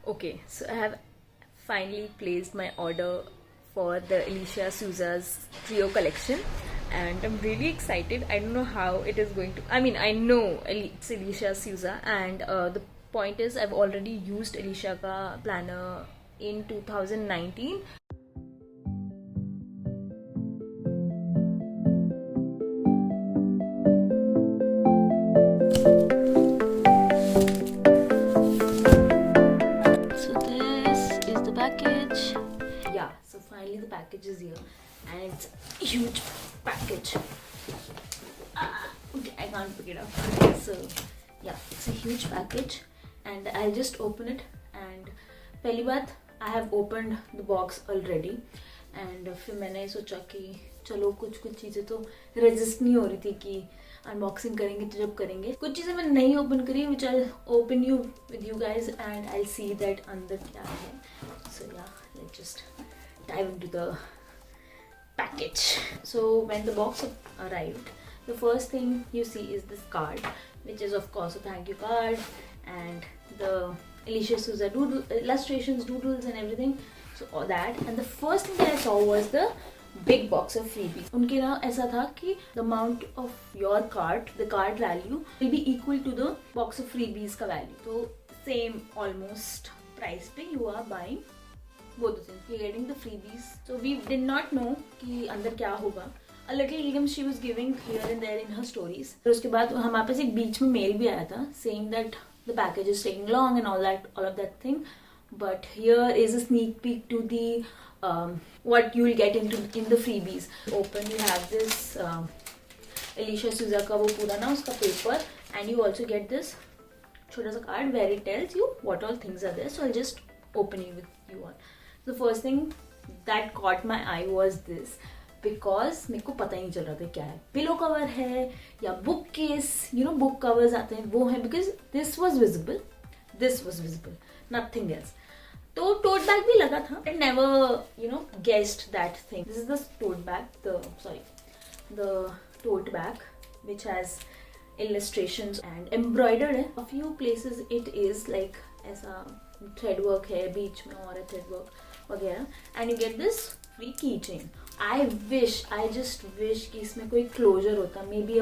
Okay, so I have finally placed my order for the Alicia Souza's trio collection, and I'm really excited. I don't know how it is going to. I mean, I know it's Alicia Souza, and the point is, I've already used Alicia ka planner in 2019. Package. Yeah, so finally the package is here, and it's a huge package. Okay, I can't pick it up. So yeah, it's a huge package, and I'll just open it. And पहली बात, I have opened the box already, and फिर मैंने सोचा कि चलो कुछ चीज़ें तो रेजिस्ट नहीं हो रही थी कि अनबॉक्सिंग करेंगे तो जब करेंगे, कुछ चीज़ें मैंने नहीं ओपन करी, which I open you with you guys and I see that अंदर क्या है. So yeah, let's just dive into the package. So when the box arrived, the first thing you see is this card, which is of course a thank you card, and the Alicia Souza doodle illustrations, doodles and everything. So all that, and the first thing that I saw was the big box of freebies. उनके ना ऐसा था कि the amount of your cart, the cart value will be equal to the box of freebies का value. So same almost price पे you are buying both the things. You're getting the freebies. So we did not know कि अंदर क्या होगा. A little glimpse she was giving here and there in her stories. फिर उसके बाद हमारे पास एक बीच में मेल भी आया था saying that the package is taking long and all of that thing. But here is a sneak peek to the what you will get in the freebies. Open, you have this Alicia Souza का वो पूरा ना उसका paper, and you also get this छोटा सा card where it tells you what all things are there. So I'll just open it with you all. The first thing that caught my eye was this, because मेरे को पता ही नहीं चल रहा था क्या है, पिलो कवर है या book case, you know book covers आते हैं वो है, because this was visible, nothing else. तो टोट बैग भी लगा था. I never guessed that thing. This is the tote bag, the tote bag which has illustrations and embroidered है. A few places it is like ऐसा thread work है बीच में और thread work वगैरह, and you get this free keychain. I just wish कि इसमें कोई closure होता, maybe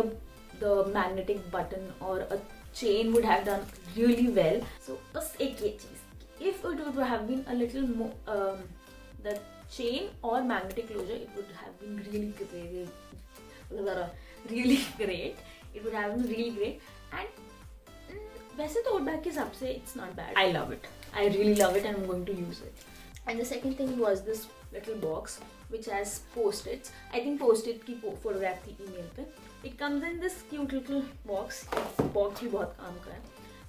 the magnetic button or a chain would have done really well. So बस एक ये चीज, if it would have been a little more the chain or magnetic closure, it would have been really great. It would have been really great. And वैसे तो tote bag के हिसाब से it's not bad. I love it. I really love it, and I'm going to use it. And the second thing was this little box which has post-its. I think post-it की photograph थी email पे. It comes in this cute little box. Box भी बहुत काम का है.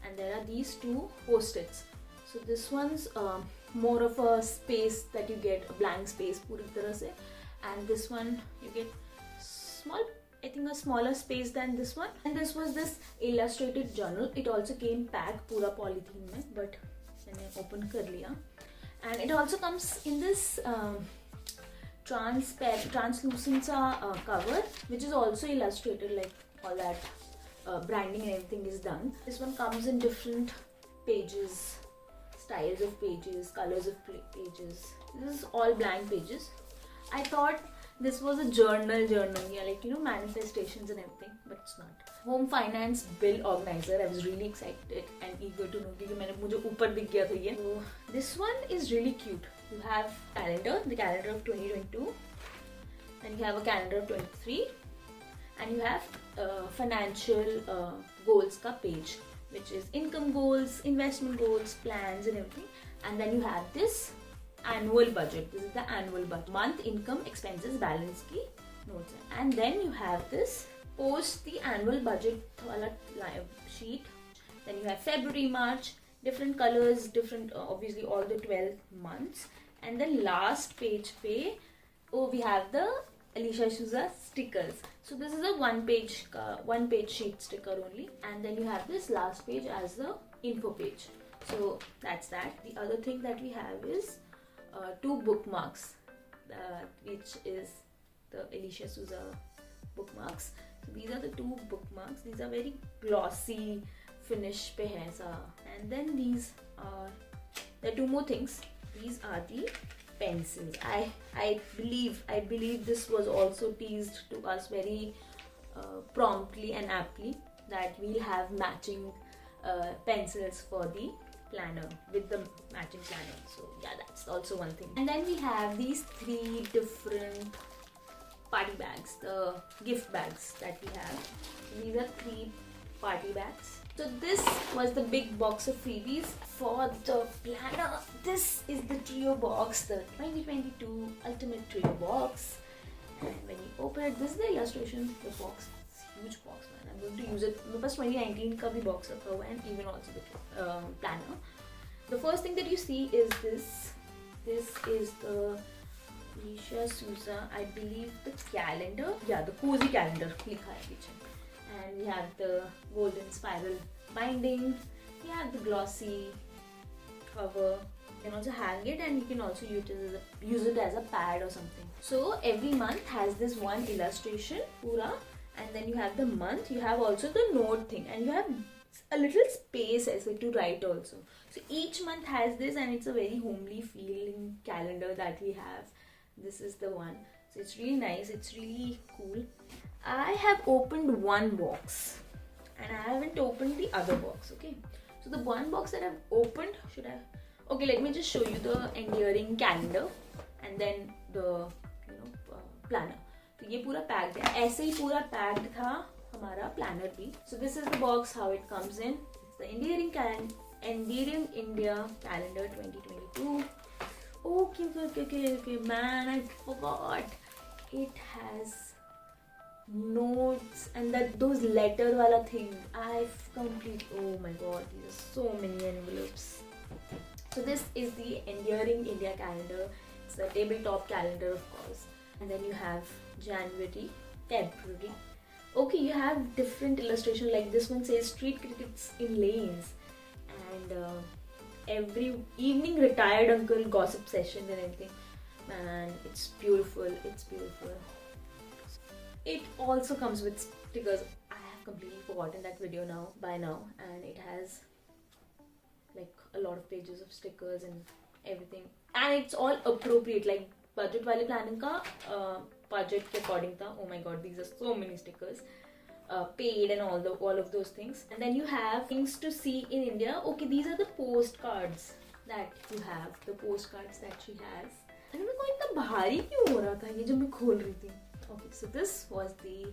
And there are these two post-its. So this one's more of a space that you get, a blank space पूरी तरह से, and this one you get small, I think a smaller space than this one. And this was this illustrated journal. It also came packed पूरा polythene में, but मैंने open कर लिया. And it also comes in this translucent cover, which is also illustrated, like all that branding and everything is done. This one comes in different pages, styles of pages, colors of pages. This is all blank pages. I thought this was a journal, yeah, like manifestations and everything, but it's not. Home finance bill organizer. I was really excited and eager to know because मुझे ऊपर दिख गया था ये. So this one is really cute. You have the calendar of 2022, then you have a calendar of 23, and you have financial goals ka page, which is income goals, investment goals, plans and everything. And then you have this annual budget. This is the annual budget. Month income, expenses, balance ki notes. And then you have this post the annual budget wala sheet. Then you have February, March, different colors, different obviously all the 12 months. And then last page pe we have the Alicia Souza stickers. So this is a one page sheet sticker only, and then you have this last page as the info page. So that's that. The other thing that we have is two bookmarks, which is the Alicia Souza bookmarks. So these are the two bookmarks. These are very glossy finish pe hai sa, and then these are There are two more things. These are the pencils. I believe this was also teased to us very promptly and aptly, that we'll have matching pencils for the planner with the matching planner. So yeah, that's also one thing. And then we have these 3 different party bags, the gift bags that we have. These are 3 party bags. So this was the big box of freebies for the planner. This is the trio box, the 2022 Ultimate Trio box. And when you open it, this is the illustration, the box. It's a huge box, man. I'm going to use it. My 2019 ka bhi box rakha hua hai, and even also the planner. The first thing that you see is this. This is the Alicia Souza, I believe, the calendar. Yeah, the cozy calendar. Likha hai piche. And we have the golden spiral binding. We have the glossy cover. You can also hang it, and you can also use it as a pad or something. So every month has this one illustration, pura, and then you have the month. You have also the note thing, and you have a little space as well to write also. So each month has this, and it's a very homely feeling calendar that we have. This is the one. So it's really nice. It's really cool. I have opened one box, and I haven't opened the other box. Okay. So the one box that I've opened, okay, let me just show you the endearing calendar and then the planner. तो ये पूरा packed है. ऐसे ही पूरा packed था हमारा planner भी. So this is the box, how it comes in. It's the Endearing India Calendar 2022. Okay, man, I forgot. It has notes and those letter wala thing. Oh my god, these are so many envelopes. So this is the Endearing India Calendar. It's the tabletop calendar, of course. And then you have January, February. Okay, you have different illustration, like this one says street crickets in lanes, and every evening retired uncle gossip session and everything. Man, it's beautiful. It's beautiful. It also comes with stickers. I have completely forgotten that video by now, and it has like a lot of pages of stickers and everything, and it's all appropriate, like budget wale planning ka budget ke according tha. Oh my god, these are so many stickers, paid and all of those things. And then you have things to see in India. Okay, these are the postcards that you have, the postcards that she has. I don't know इतना भारी क्यों हो रहा था ये जब मैं खोल रही थी. Okay, so this was the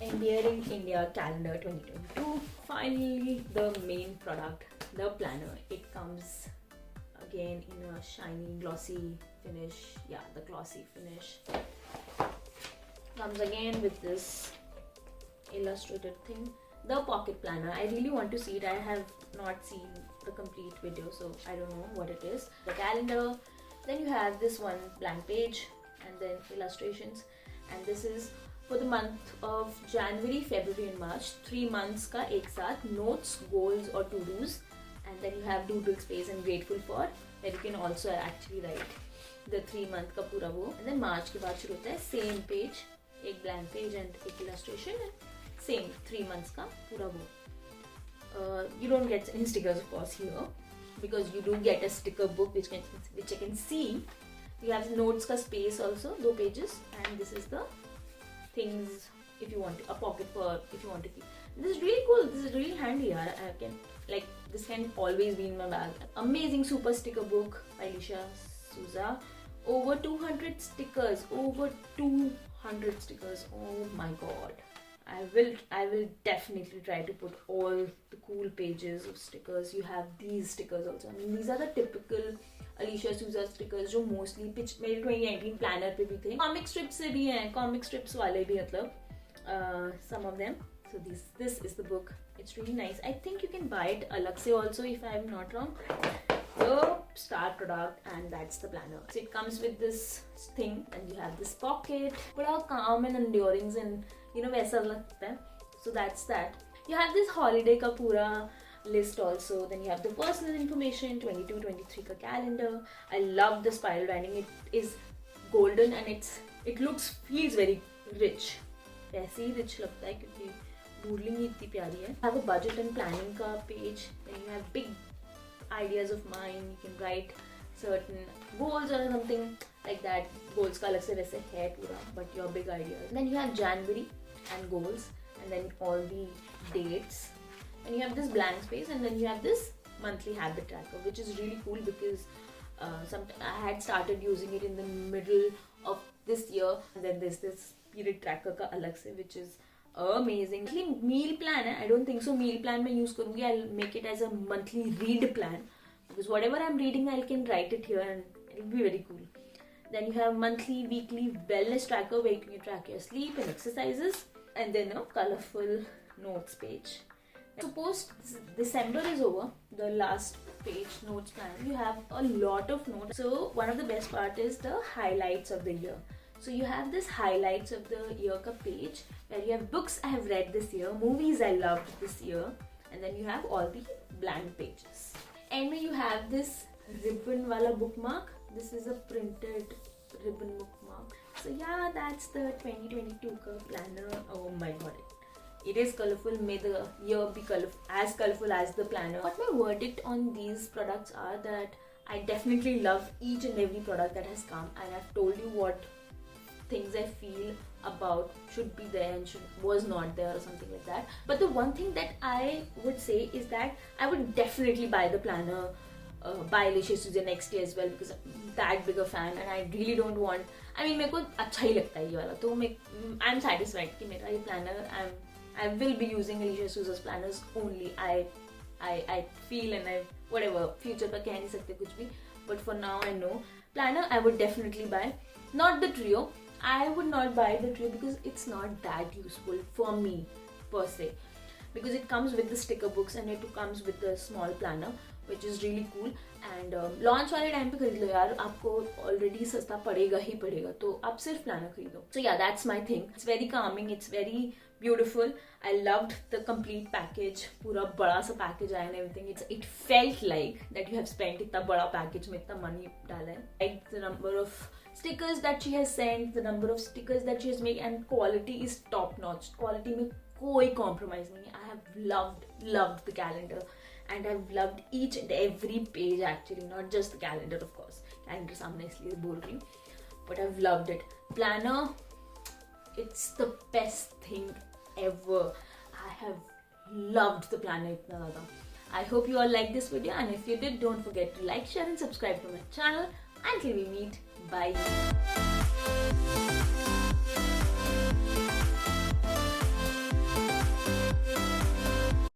Endearing India Calendar 2022. Finally, the main product, the planner. It comes again in a shiny, glossy finish. Yeah, the glossy finish. Comes again with this illustrated thing. The pocket planner. I really want to see it. I have not seen the complete video, so I don't know what it is. The calendar. Then you have this one blank page, and then illustrations. And this is for the month of January, February and March. 3 months ka ek saath, notes, goals or to-dos. And then you have doodle space and grateful for, where you can also actually write the 3 month ka pura wo. And then March ke baad shuru hota hai same page, ek blank page and ek illustration, and same 3 months ka pura wo. You don't get any stickers of course here, because you do get a sticker book which I can see. You have notes ka space also, 2 pages, and this is the things if you want a pocket for if you want to keep. This is really cool. This is really handy. This can always be in my bag. Amazing super sticker book by Alicia Souza. Over 200 stickers. Over 200 stickers. Oh my god. I will definitely try to put all the cool pages of stickers. You have these stickers also. I mean, these are the typical Alicia Souza stickers जो mostly मेरे 2019 planner पे भी थे. Comic strips से भी हैं. Comic strips वाले भी मतलब some of them. So this is the book. It's really nice. I think you can buy it अलग से also if I am not wrong. The star product, and that's the planner. So it comes with this thing, and you have this pocket. बड़ा calm and enduring and वैसा लगता है. So that's that. You have this holiday का पूरा list also. Then you have the personal information, 22-23 ka calendar. I love the spiral binding. It is golden and feels very rich. वैसे ही rich लगता है क्योंकि doodling ही इतनी प्यारी है. You have a budget and planning का page. Then you have big ideas of mine. You can write certain goals or something like that. Goals का अलग से वैसे है पूरा, but your big ideas. Then you have January and goals, and then all the dates. And you have this blank space, and then you have this monthly habit tracker, which is really cool because I had started using it in the middle of this year, and then there's this period tracker का अलग से, which is amazing. Meal plan है, I don't think so meal plan मैं use करूँगी. I'll make it as a monthly read plan, because whatever I'm reading I can write it here and it'll be very cool. Then you have monthly, weekly wellness tracker where you can track your sleep and exercises, and then a colorful notes page. Suppose December is over, the last page notes plan, you have a lot of notes. So one of the best part is the highlights of the year. So you have this highlights of the year ka page where you have books I have read this year, movies I loved this year, and then you have all the blank pages. And when you have this ribbon wala bookmark, this is a printed ribbon bookmark. So yeah, that's the 2022 ka planner. Oh my god, it is colorful. May the year be colorful as the planner. What my verdict on these products are that I definitely love each and every product that has come, and I've told you what things I feel about should be there and was not there or something like that. But the one thing that I would say is that I would definitely buy the planner by Alicia Souza next year as well, because I'm that big a fan and I really don't want, I mean मेरे को अच्छा ही लगता है ये वाला, तो I'm satisfied कि मेरा ये planner I will be using Alicia Souza's planners only. I feel and I whatever future पर कह नहीं सकते कुछ भी, but for now I know planner I would definitely buy. Not the trio. I would not buy the trio because it's not that useful for me per se, because it comes with the sticker books and it comes with the small planner, which is really cool. And launch वाले time पे खरीद लो यार, आपको already सस्ता पड़ेगा ही पड़ेगा, तो आप सिर्फ planner खरीदो. So yeah, that's my thing. It's very calming. It's very beautiful. I loved the complete package. पूरा बड़ा सा package आया and everything. It felt like that you have spent इतना बड़ा package में इतना money डाला है. Like the number of stickers that she has sent, the number of stickers that she has made, and quality is top notch. Quality में कोई compromise नहीं है. I have loved the calendar. And I've loved each and every page actually, not just the calendar of course. Calendar सामने इसलिए बोल रही हूँ, but I've loved it. Planner, it's the best thing ever. I have loved the planner इतना ज़्यादा. I hope you all liked this video, and if you did, don't forget to like, share and subscribe to my channel. Until we meet, bye.